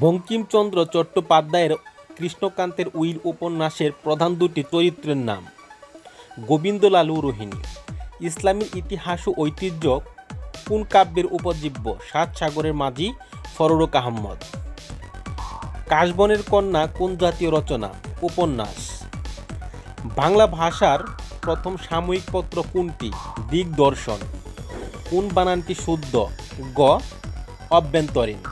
বঙ্কিমচন্দ্র চট্টোপাধ্যায়ের কৃষ্ণকান্তের উইল উপন্যাসের প্রধান দুটি চরিত্রের নাম। গোবিন্দলাল রোহিণী। ইসলামী ইতিহাস ও ঐতিহ্য কোন কাব্যের উপজীব্য? সাত সাগরের মাঝি ফররুখ আহমদ। কাশবনের কন্যা কোন জাতীয় রচনা? উপন্যাস। বাংলা ভাষার প্রথম সাময়িক পত্র কোনটি? দিগদর্শন। কোন বানানটি শুদ্ধ? গ অভ্যন্তরীণ।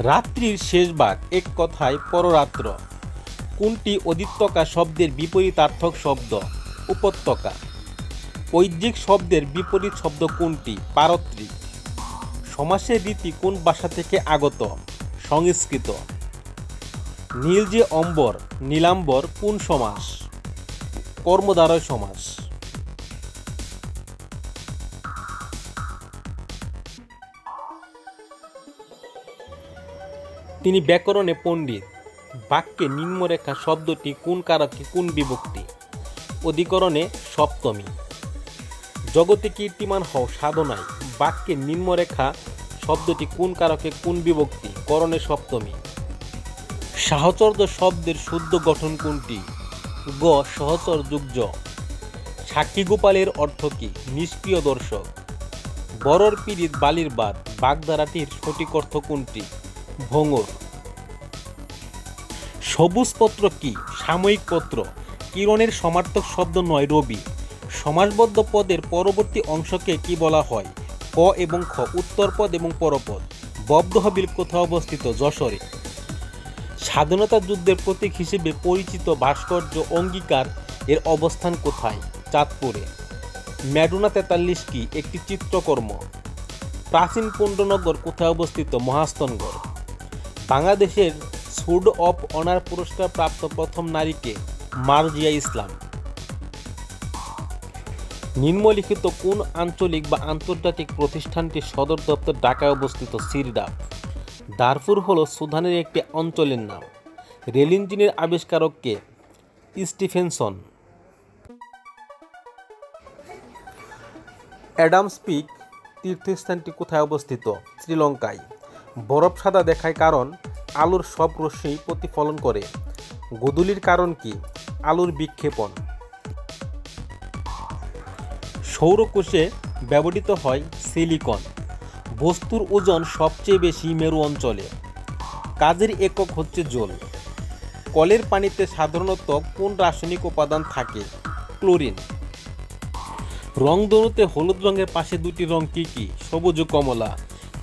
রাত্রির শেষ ভাগ, এক কথায় পররাত্র, কোনটি অদিত্যকা শব্দের বিপরীতার্থক শব্দ? উপত্যকা। ঐজ্জিক শব্দের বিপরীত শব্দ কোনটি? পারত্রিক। সমাসের রীতি কোন ভাষা থেকে আগত? সংস্কৃত। নীল যে অম্বর, নীলাম্বর কোন সমাস? কর্মদ্বারয় সমাস। তিনি ব্যাকরণে পণ্ডিত। বাক্যে নিম্নরেখা শব্দটি কোন কারকে কোন বিভক্তি? অধিকরণে সপ্তমী। জগতে কীর্তিমান হও সাধনায়, বাক্যে নিম্নরেখা শব্দটি কোন কারকে কোন বিভক্তি? করণে সপ্তমী। সাহচর্য শব্দের শুদ্ধ গঠন কোনটি? গ সহচর যুগ্য। সাক্ষী গোপালের অর্থ কি? নিষ্ক্রিয় দর্শক। বরর পীড়িত বালির বাদ, বাগধারাটির সঠিক অর্থ কোনটি? ভোঙর। সবুজপত্র কি? সাময়িক পত্র। কিরণের সমার্থক শব্দ নয় রবি। সমাসবদ্ধ পদের পরবর্তী অংশকে কি বলা হয়? ক এবং খ। উত্তরপদ এবং পরপদ। বব্ধহবিল কোথায় অবস্থিত? যশোরে। স্বাধীনতা যুদ্ধের প্রতীক হিসেবে পরিচিত ভাস্কর্য অঙ্গীকার এর অবস্থান কোথায়? চাঁদপুরে। ম্যাডোনা 43 কি? একটি চিত্রকর্ম। প্রাচীন পুণ্ড্রনগর কোথায় অবস্থিত? মহাস্থানগড়। বাংলাদেশের সোর্ড অফ অনার পুরস্কার প্রাপ্ত প্রথম নারীকে? মার্জিয়া ইসলাম। নিম্নলিখিত কোন আঞ্চলিক বা আন্তর্জাতিক প্রতিষ্ঠানটির সদর দপ্তর ঢাকায় অবস্থিত? সিরডাপ। দারফুর হল সুদানের একটি অঞ্চলের নাম। রেল ইঞ্জিনের আবিষ্কারক কে? স্টিফেনসন। অ্যাডামস পিক তীর্থস্থানটি কোথায় অবস্থিত? শ্রীলঙ্কায়। বরফ সাদা দেখায় কারণ আলোর সব রশ্মি প্রতিফলন করে। গোধূলির কারণ কি? আলোর বিক্ষেপণ। সৌরকোষে ব্যবহৃত হয় সিলিকন। বস্তুর ওজন সবচেয়ে বেশি মেরু অঞ্চলে। কাজের একক হচ্ছে জুল। কলের পানিতে সাধারণত কোন রাসায়নিক উপাদান থাকে? ক্লোরিন। রংধনুতে হলুদ রঙের পাশে দুটি রং কি কি? সবুজ ও কমলা।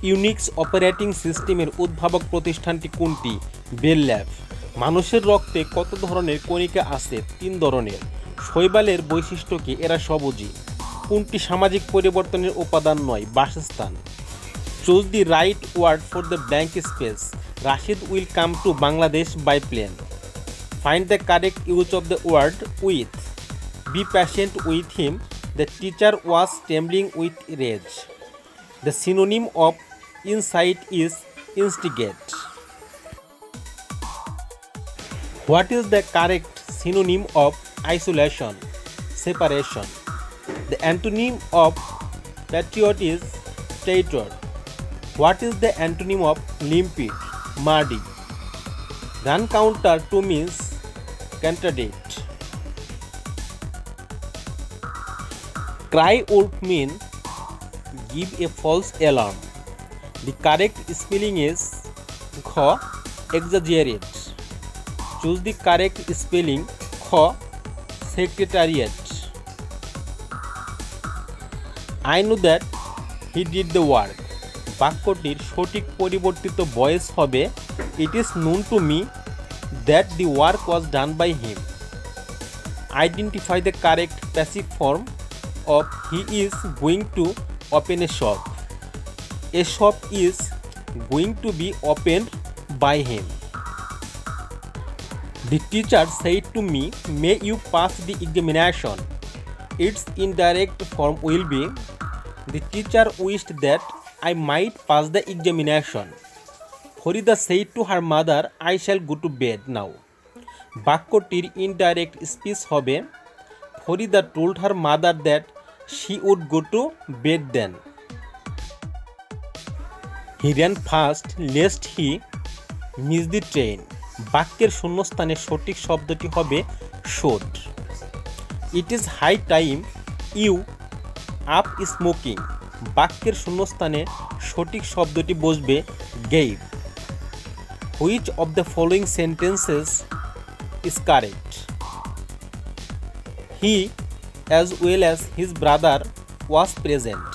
ইউনিক্স অপারেটিং সিস্টেমের উদ্ভাবক প্রতিষ্ঠানটি কোনটি? Bell lab. মানুষের রক্তে কত ধরনের কণিকা আছে? 3 ধরনের। শৈবালের বৈশিষ্ট্য কি? এরা সবুজই। কোনটি সামাজিক পরিবর্তনের উপাদান নয়? বাসস্থান। Choose the right word for the blank space. Rashid will come to Bangladesh by plane. Find the correct use of the word with. Be patient with him. The teacher was trembling with rage. The synonym of insight is instigate. What is the correct synonym of isolation? Separation. The antonym of patriot is traitor. What is the antonym of limpid? Muddy. Run counter to means contradict. Cry wolf mean give a false alarm. The correct spelling is kh exaggerate. Choose the correct spelling. Kh secretariat. I know that he did the work. বাক্যটির সঠিক পরিবর্তিত voice হবে it is known to me that the work was done by him. Identify the correct passive form of he is going to open a shop. A shop is going to be opened by him. The teacher said to me, may you pass the examination. Its indirect form will be the teacher wished that I might pass the examination. Farida said to her mother, I shall go to bed now. বাক্যটির indirect speech হবে Farida told her mother that She would go to bed then. He ran fast lest he miss the train. বাক্যের শূন্যস্থানে সঠিক শব্দটি হবে should. It is high time you up smoking. বাক্যের শূন্যস্থানে সঠিক শব্দটি বসবে gave. Which of the following sentences is correct? He as well as his brother was present.